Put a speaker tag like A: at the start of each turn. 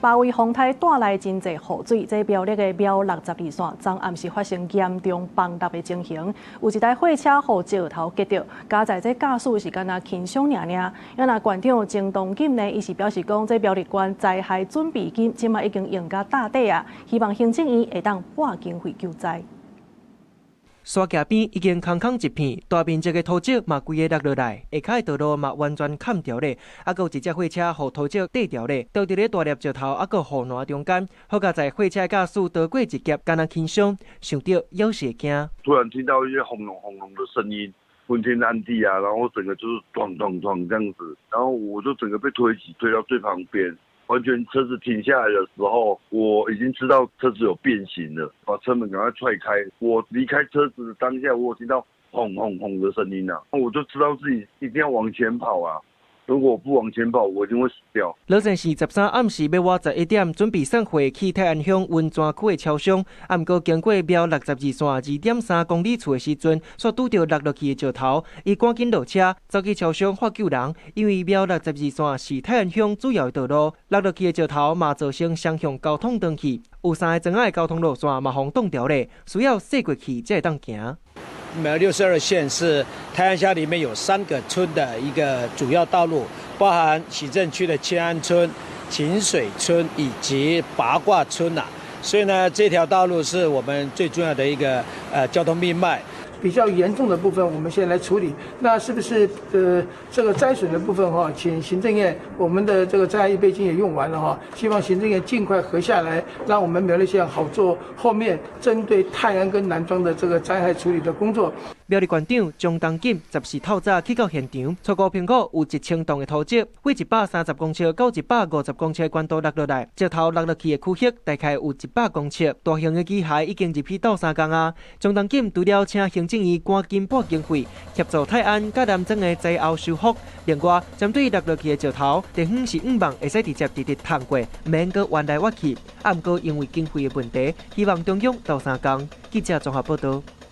A: 包圍風台帶來真濟雨水，這苗栗的苗62線昨暗時發生嚴重崩塌的情形，有一台貨車互石頭擊到，加在這駕駛是敢若輕傷爾爾。因那縣長鄭東錦呢，伊是表示講，這苗栗縣災害準備金即馬已經用甲大底啊，希望行政院會當撥經費救災。
B: 山腳邊已經空空一片，大面積的土石嘛規個落落來，下骹的道路嘛完全砍掉咧，還佫有一隻貨車互土石綴掉咧，倒佇咧大粒石頭，還佫護欄中間，好佳在貨車駕駛逃過一劫，敢若輕傷，想到還是會驚。
C: 突然聽到一些轟隆轟隆的聲音，昏天暗地啊，然後整個就是撞這樣子，然後我就整個被推到最旁邊。完全車子停下來的時候，我已經知道車子有變形了，把車門趕快踹開。我離開車子的當下，我有聽到轟轟轟的聲音啊，我就知道自己一定要往前跑啊。如果我不往前跑，我一定會死掉。老鄭
B: 是13暗時要我11點準備送貨去泰安鄉溫泉區的超商，不過經過苗62線2.3公里處的時陣，卻拄到落去的石頭，伊趕緊落車走去超商發救人，因為苗62線是泰安鄉主要的道路，落去的石頭嘛造成雙向交通斷去，有3個障礙交通路線嘛互擋掉咧，需要駛過去才會當行。
D: 苗62線是泰安鄉裡面有3個村的一個主要道路，包含行政區的千安村、秦水村以及八卦村吶。所以呢，這條道路是我們最重要的一個交通命脈。
E: 比較嚴重的部分，我們先來處理。那是不是這個災損的部分哈，請行政院我們的這個災害預備金也用完了哈，希望行政院盡快核下來，讓我們苗栗縣好做後面針對泰安跟南莊的這個災害處理的工作。
B: 苗栗縣長鍾東錦14透早去到現場，初步評估有1000棟的土石，為130公尺到150公尺的高度落落來，石頭落去的區域大概有100公尺，大型的機械已經入去倒3工啊。鍾東錦除了請行政院趕緊撥經費協助泰安甲南莊的災後修復，另外針對落去的石頭，地方是希望會使直接通過，免擱彎來彎去。不過因為經費的問題，希望中央倒3工。記者綜合報道。